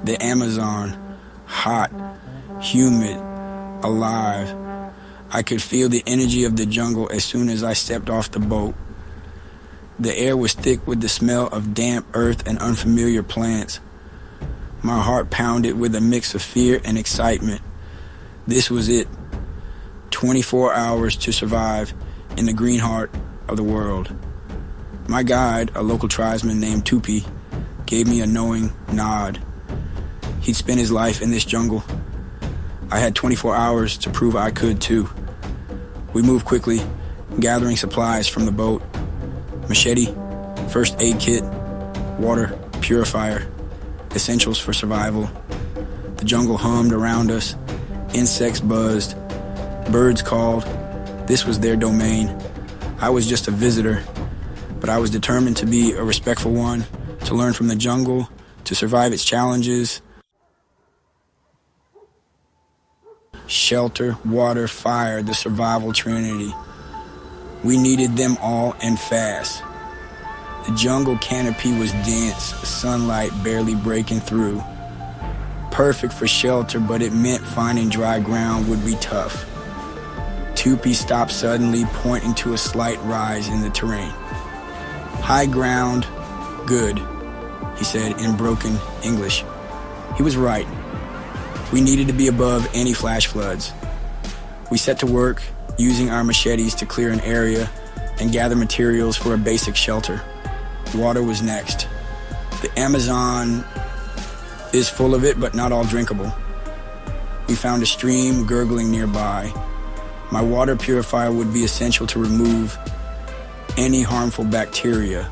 The Amazon, hot, humid, alive. I could feel the energy of the jungle as soon as I stepped off the boat. The air was thick with the smell of damp earth and unfamiliar plants. My heart pounded with a mix of fear and excitement. This was it. 24 hours to survive in the green heart of the world. My guide, a local tribesman named Tupi, gave me a knowing nod. He'd spent his life in this jungle. I had 24 hours to prove I could too. We moved quickly, gathering supplies from the boat. Machete, first aid kit, water, purifier, essentials for survival. The jungle hummed around us. Insects buzzed. Birds called. This was their domain. I was just a visitor, but I was determined to be a respectful one, to learn from the jungle, to survive its challenges. Shelter, water, fire, the survival trinity. We needed them all and fast. The jungle canopy was dense, sunlight barely breaking through. Perfect for shelter, but it meant finding dry ground would be tough. Tupi stopped suddenly, pointing to a slight rise in the terrain. High ground, good, he said in broken English. He was right. We needed to be above any flash floods. We set to work, using our machetes to clear an area and gather materials for a basic shelter. Water was next. The Amazon is full of it, but not all drinkable. We found a stream gurgling nearby. My water purifier would be essential to remove any harmful bacteria.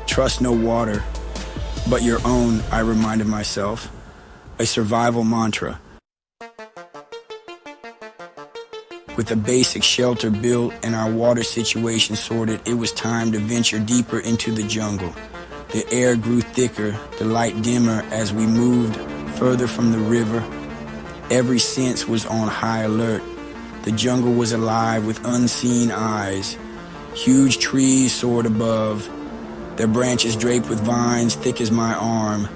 Trust no water, but your own, I reminded myself. A survival mantra. With a basic shelter built and our water situation sorted, it was time to venture deeper into the jungle. The air grew thicker, the light dimmer as we moved further from the river. Every sense was on high alert. The jungle was alive with unseen eyes. Huge trees soared above, their branches draped with vines thick as my arm.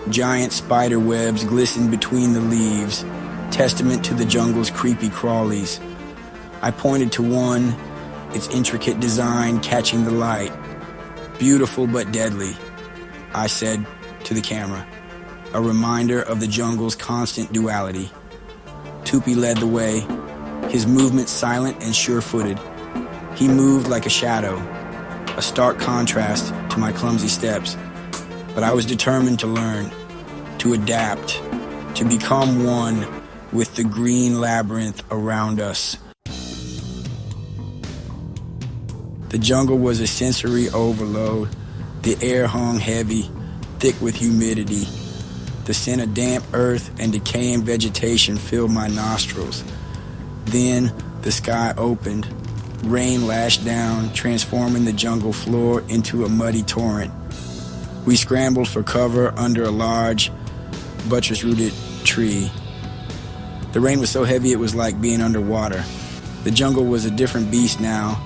Giant spider webs glistened between the leaves, testament to the jungle's creepy crawlies. I pointed to one, its intricate design catching the light. Beautiful but deadly, I said to the camera, a reminder of the jungle's constant duality. Tupi led the way, his movements silent and sure-footed. He moved like a shadow, a stark contrast to my clumsy steps. But I was determined to learn, to adapt, to become one with the green labyrinth around us. The jungle was a sensory overload. The air hung heavy, thick with humidity. The scent of damp earth and decaying vegetation filled my nostrils. Then the sky opened. Rain lashed down, transforming the jungle floor into a muddy torrent. We scrambled for cover under a large, buttress-rooted tree. The rain was so heavy it was like being underwater. The jungle was a different beast now,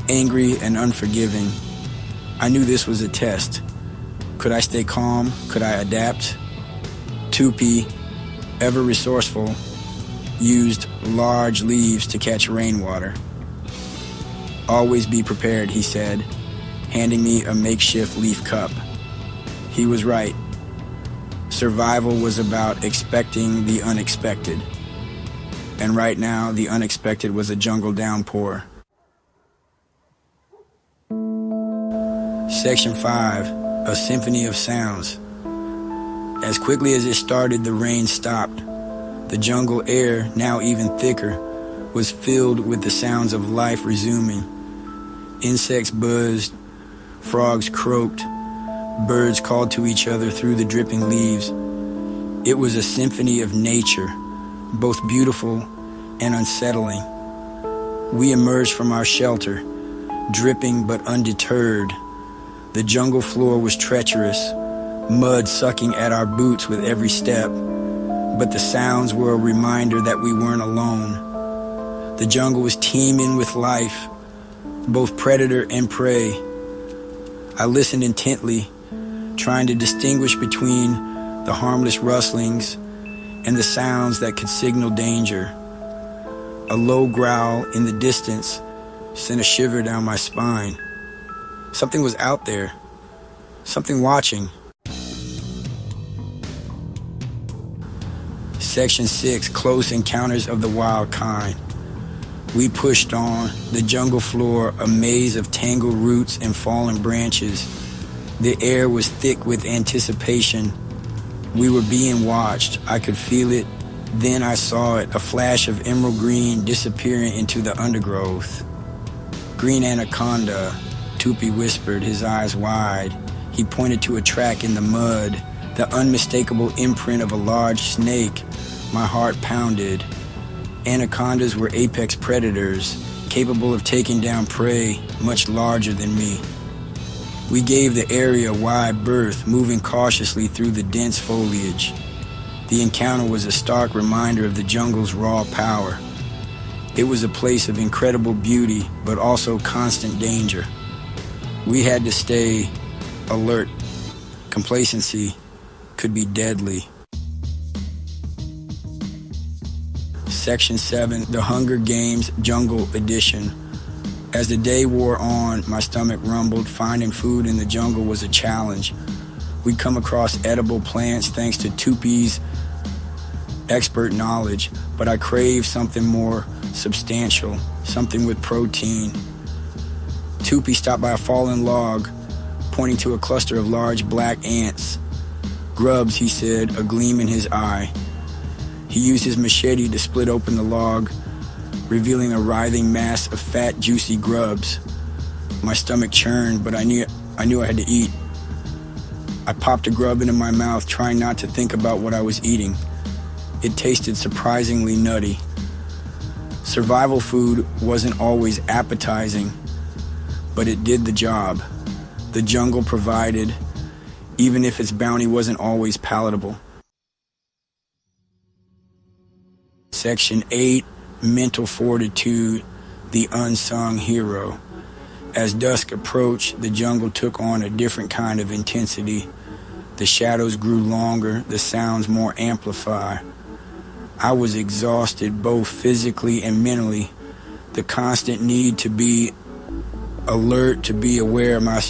angry and unforgiving. I knew this was a test. Could I stay calm? Could I adapt? Tupi, ever resourceful, used large leaves to catch rainwater. Always be prepared, he said, handing me a makeshift leaf cup. He was right. Survival was about expecting the unexpected. And right now, the unexpected was a jungle downpour. Section 5, a symphony of sounds. As quickly as it started, the rain stopped. The jungle air, now even thicker, was filled with the sounds of life resuming. Insects buzzed, frogs croaked, birds called to each other through the dripping leaves. It was a symphony of nature, both beautiful and unsettling. We emerged from our shelter, dripping but undeterred. The jungle floor was treacherous, mud sucking at our boots with every step, but the sounds were a reminder that we weren't alone. The jungle was teeming with life, both predator and prey. I listened intently, trying to distinguish between the harmless rustlings and the sounds that could signal danger. A low growl in the distance sent a shiver down my spine. Something was out there, something watching. Section 6, Close Encounters of the Wild Kind. We pushed on, the jungle floor a maze of tangled roots and fallen branches. The air was thick with anticipation. We were being watched. I could feel it. Then I saw it, a flash of emerald green disappearing into the undergrowth. Green anaconda, Tupi whispered, his eyes wide. He pointed to a track in the mud, the unmistakable imprint of a large snake. My heart pounded. Anacondas were apex predators, capable of taking down prey much larger than me. We gave the area wide berth, moving cautiously through the dense foliage. The encounter was a stark reminder of the jungle's raw power. It was a place of incredible beauty, but also constant danger. We had to stay alert. Complacency could be deadly. Section 7, The Hunger Games Jungle Edition. As the day wore on, my stomach rumbled. Finding food in the jungle was a challenge. We'd come across edible plants thanks to Tupi's expert knowledge, but I craved something more substantial, something with protein. Tupi stopped by a fallen log, pointing to a cluster of large black ants. Grubs, he said, a gleam in his eye. He used his machete to split open the log, revealing a writhing mass of fat, juicy grubs. My stomach churned, but I knew I had to eat. I popped a grub into my mouth, trying not to think about what I was eating. It tasted surprisingly nutty. Survival food wasn't always appetizing, but it did the job. The jungle provided, even if its bounty wasn't always palatable. Section 8, Mental Fortitude, the Unsung Hero. As dusk approached, the jungle took on a different kind of intensity. The shadows grew longer, the sounds more amplified. I was exhausted both physically and mentally. The constant need to be alert, to be aware of my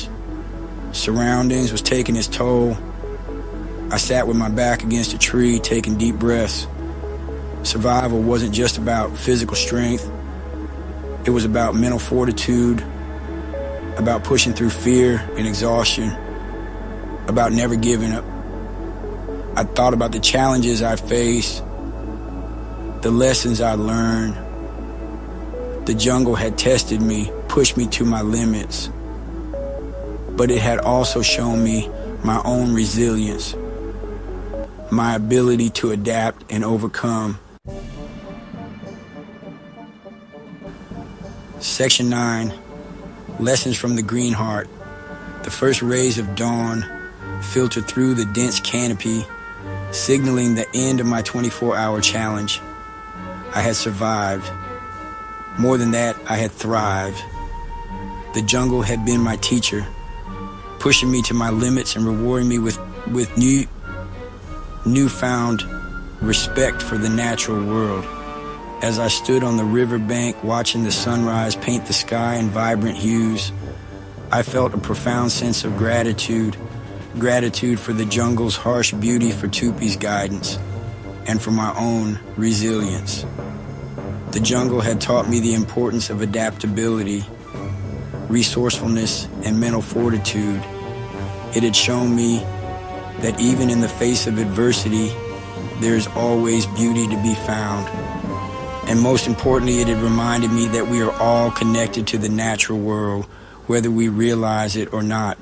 surroundings was taking its toll. I sat with my back against a tree, taking deep breaths. Survival wasn't just about physical strength. It was about mental fortitude, about pushing through fear and exhaustion, about never giving up. I thought about the challenges I faced, the lessons I learned. The jungle had tested me, pushed me to my limits, but it had also shown me my own resilience, my ability to adapt and overcome. Section 9, Lessons from the Green Heart. The first rays of dawn filtered through the dense canopy, signaling the end of my 24-hour challenge. I had survived. More than that, I had thrived. The jungle had been my teacher, pushing me to my limits and rewarding me with newfound respect for the natural world. As I stood on the riverbank watching the sunrise paint the sky in vibrant hues, I felt a profound sense of gratitude for the jungle's harsh beauty, for Tupi's guidance, and for my own resilience. The jungle had taught me the importance of adaptability, resourcefulness, and mental fortitude. It had shown me that even in the face of adversity, there is always beauty to be found. And most importantly, it had reminded me that we are all connected to the natural world, whether we realize it or not.